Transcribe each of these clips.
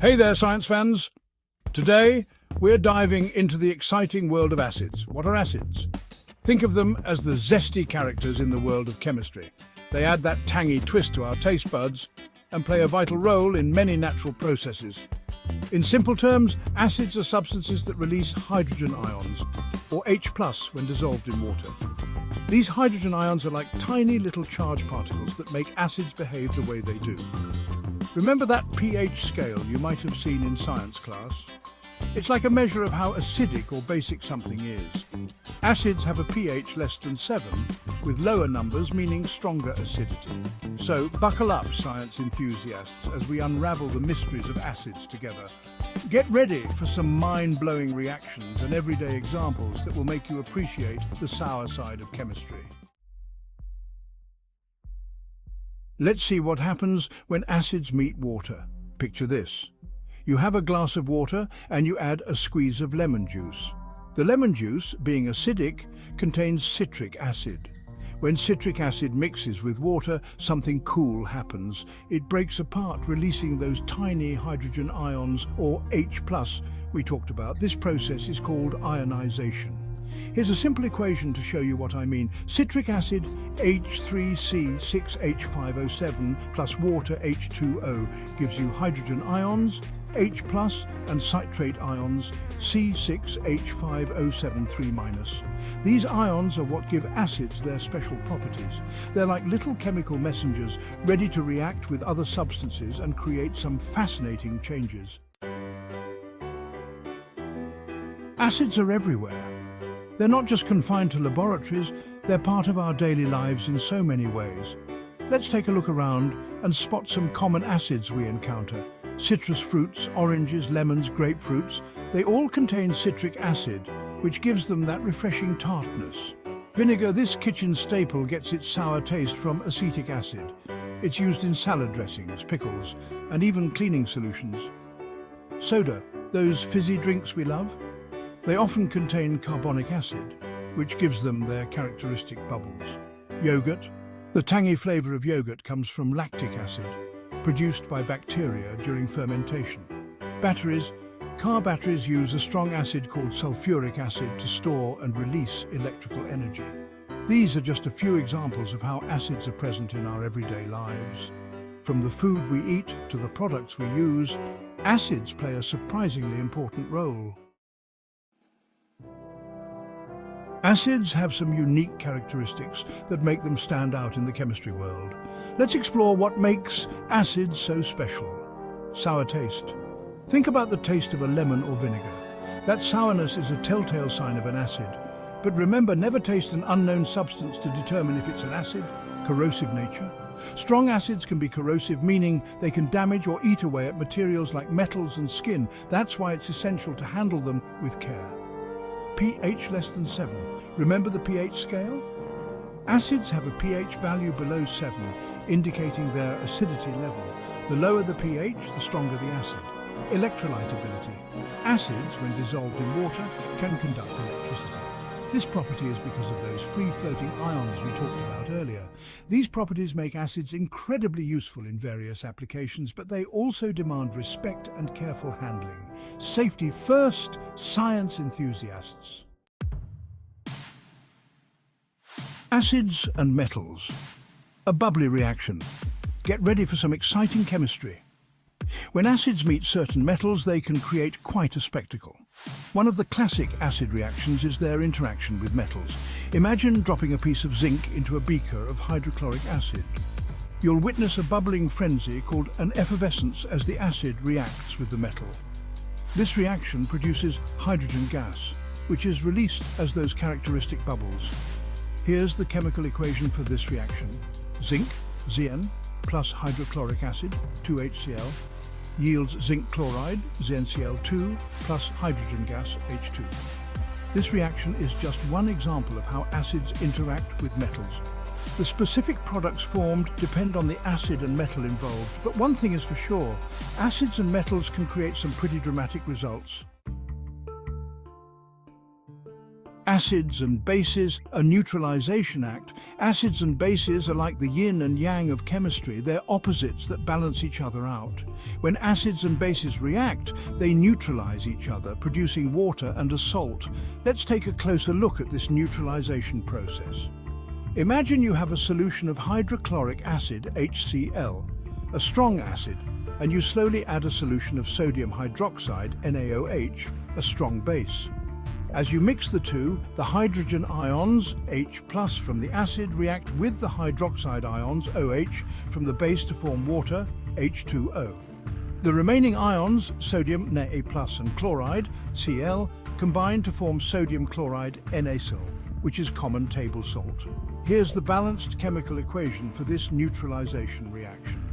Hey there, science fans! Today, we're diving into the exciting world of acids. What are acids? Think of them as the zesty characters in the world of chemistry. They add that tangy twist to our taste buds and play a vital role in many natural processes. In simple terms, acids are substances that release hydrogen ions, or H+ when dissolved in water. These hydrogen ions are like tiny little charge particles that make acids behave the way they do. Remember that pH scale you might have seen in science class? It's like a measure of how acidic or basic something is. Acids have a pH less than 7, with lower numbers meaning stronger acidity. So buckle up, science enthusiasts, as we unravel the mysteries of acids together. Get ready for some mind-blowing reactions and everyday examples that will make you appreciate the sour side of chemistry. Let's see what happens when acids meet water. Picture this. You have a glass of water and you add a squeeze of lemon juice. The lemon juice, being acidic, contains citric acid. When citric acid mixes with water, something cool happens. It breaks apart, releasing those tiny hydrogen ions, or H+ we talked about. This process is called ionization. Here's a simple equation to show you what I mean. Citric acid H3C6H5O7 plus water H2O gives you hydrogen ions, H+, and citrate ions, C6H5O73-. These ions are what give acids their special properties. They're like little chemical messengers ready to react with other substances and create some fascinating changes. Acids are everywhere. They're not just confined to laboratories, they're part of our daily lives in so many ways. Let's take a look around and spot some common acids we encounter. Citrus fruits, oranges, lemons, grapefruits, they all contain citric acid, which gives them that refreshing tartness. Vinegar, this kitchen staple, gets its sour taste from acetic acid. It's used in salad dressings, pickles, and even cleaning solutions. Soda, those fizzy drinks we love, they often contain carbonic acid, which gives them their characteristic bubbles. Yogurt, the tangy flavor of yogurt comes from lactic acid, produced by bacteria during fermentation. Batteries, car batteries use a strong acid called sulfuric acid to store and release electrical energy. These are just a few examples of how acids are present in our everyday lives. From the food we eat to the products we use, acids play a surprisingly important role. Acids have some unique characteristics that make them stand out in the chemistry world. Let's explore what makes acids so special. Sour taste. Think about the taste of a lemon or vinegar. That sourness is a telltale sign of an acid. But remember, never taste an unknown substance to determine if it's an acid. Corrosive nature. Strong acids can be corrosive, meaning they can damage or eat away at materials like metals and skin. That's why it's essential to handle them with care. pH less than 7. Remember the pH scale? Acids have a pH value below 7, indicating their acidity level. The lower the pH, the stronger the acid. Electrolytability. Acids, when dissolved in water, can conduct electricity. This property is because of those free-floating ions we talked about earlier. These properties make acids incredibly useful in various applications, but they also demand respect and careful handling. Safety first, science enthusiasts. Acids and metals. A bubbly reaction. Get ready for some exciting chemistry. When acids meet certain metals, they can create quite a spectacle. One of the classic acid reactions is their interaction with metals. Imagine dropping a piece of zinc into a beaker of hydrochloric acid. You'll witness a bubbling frenzy called an effervescence as the acid reacts with the metal. This reaction produces hydrogen gas, which is released as those characteristic bubbles. Here's the chemical equation for this reaction. Zinc, Zn, plus hydrochloric acid, 2HCl, yields zinc chloride, ZnCl2, plus hydrogen gas, H2. This reaction is just one example of how acids interact with metals. The specific products formed depend on the acid and metal involved, but one thing is for sure, acids and metals can create some pretty dramatic results. Acids and bases, a neutralization act. Acids and bases are like the yin and yang of chemistry. They're opposites that balance each other out. When acids and bases react, they neutralize each other, producing water and a salt. Let's take a closer look at this neutralization process. Imagine you have a solution of hydrochloric acid, HCl, a strong acid, and you slowly add a solution of sodium hydroxide, NaOH, a strong base. As you mix the two, the hydrogen ions, H+, from the acid react with the hydroxide ions, OH, from the base to form water, H2O. The remaining ions, sodium, Na+, and chloride, Cl, combine to form sodium chloride, NaCl, which is common table salt. Here's the balanced chemical equation for this neutralization reaction.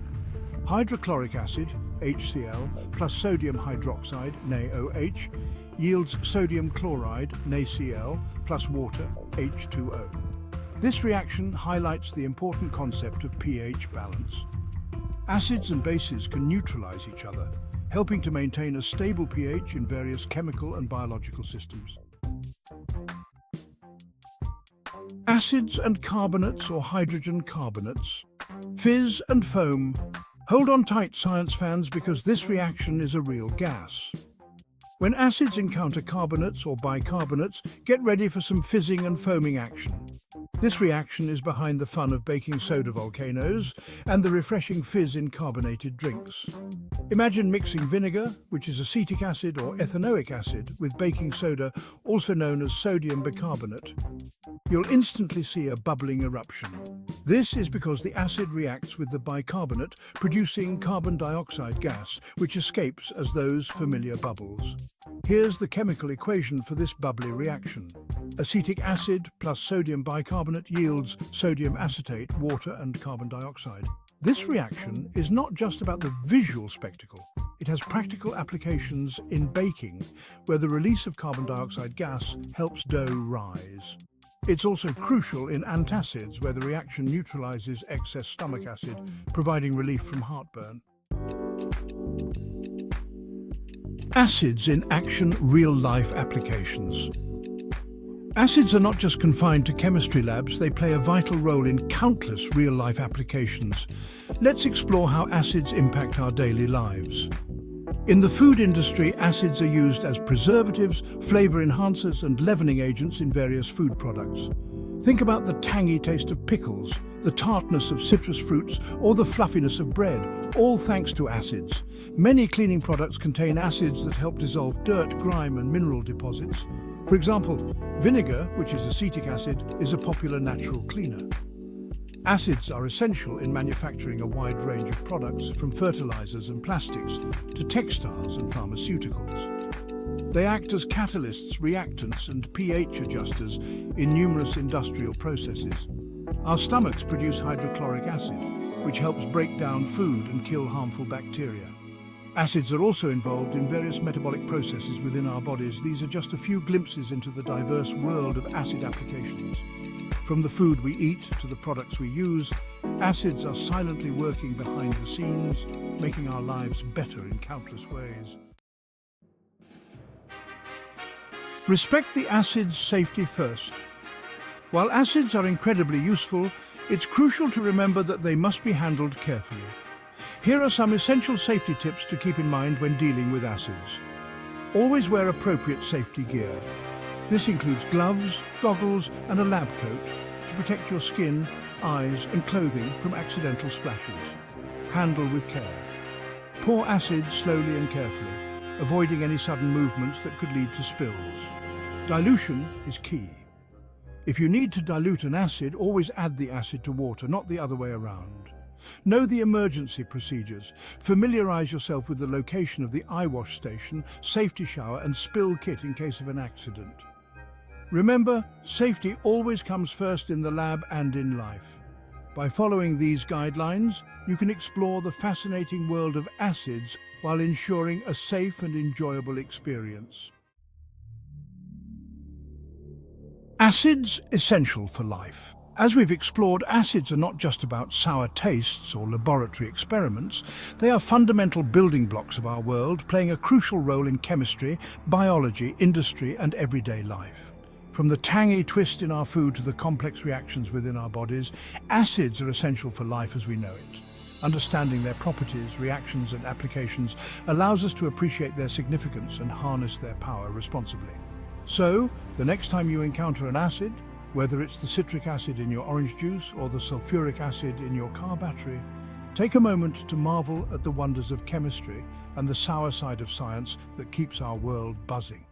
Hydrochloric acid, HCl, plus sodium hydroxide, NaOH, yields sodium chloride, NaCl, plus water, H2O. This reaction highlights the important concept of pH balance. Acids and bases can neutralize each other, helping to maintain a stable pH in various chemical and biological systems. Acids and carbonates or hydrogen carbonates. Fizz and foam. Hold on tight, science fans, because this reaction is a real gas. When acids encounter carbonates or bicarbonates, get ready for some fizzing and foaming action. This reaction is behind the fun of baking soda volcanoes and the refreshing fizz in carbonated drinks. Imagine mixing vinegar, which is acetic acid or ethanoic acid, with baking soda, also known as sodium bicarbonate. You'll instantly see a bubbling eruption. This is because the acid reacts with the bicarbonate, producing carbon dioxide gas, which escapes as those familiar bubbles. Here's the chemical equation for this bubbly reaction. Acetic acid plus sodium bicarbonate yields sodium acetate, water, and carbon dioxide. This reaction is not just about the visual spectacle. It has practical applications in baking, where the release of carbon dioxide gas helps dough rise. It's also crucial in antacids, where the reaction neutralizes excess stomach acid, providing relief from heartburn. Acids in action, real-life applications. Acids are not just confined to chemistry labs, they play a vital role in countless real-life applications. Let's explore how acids impact our daily lives. In the food industry, acids are used as preservatives, flavor enhancers, and leavening agents in various food products. Think about the tangy taste of pickles, the tartness of citrus fruits, or the fluffiness of bread, all thanks to acids. Many cleaning products contain acids that help dissolve dirt, grime, and mineral deposits. For example, vinegar, which is acetic acid, is a popular natural cleaner. Acids are essential in manufacturing a wide range of products, from fertilizers and plastics to textiles and pharmaceuticals. They act as catalysts, reactants, and pH adjusters in numerous industrial processes. Our stomachs produce hydrochloric acid, which helps break down food and kill harmful bacteria. Acids are also involved in various metabolic processes within our bodies. These are just a few glimpses into the diverse world of acid applications. From the food we eat to the products we use, acids are silently working behind the scenes, making our lives better in countless ways. Respect the acid's safety first. While acids are incredibly useful, it's crucial to remember that they must be handled carefully. Here are some essential safety tips to keep in mind when dealing with acids. Always wear appropriate safety gear. This includes gloves, goggles, and a lab coat to protect your skin, eyes, and clothing from accidental splashes. Handle with care. Pour acid slowly and carefully, avoiding any sudden movements that could lead to spills. Dilution is key. If you need to dilute an acid, always add the acid to water, not the other way around. Know the emergency procedures. Familiarize yourself with the location of the eye wash station, safety shower, and spill kit in case of an accident. Remember, safety always comes first in the lab and in life. By following these guidelines, you can explore the fascinating world of acids while ensuring a safe and enjoyable experience. Acids essential for life. As we've explored, acids are not just about sour tastes or laboratory experiments. They are fundamental building blocks of our world, playing a crucial role in chemistry, biology, industry, and everyday life. From the tangy twist in our food to the complex reactions within our bodies, acids are essential for life as we know it. Understanding their properties, reactions and applications allows us to appreciate their significance and harness their power responsibly. So, the next time you encounter an acid, whether it's the citric acid in your orange juice or the sulfuric acid in your car battery, take a moment to marvel at the wonders of chemistry and the sour side of science that keeps our world buzzing.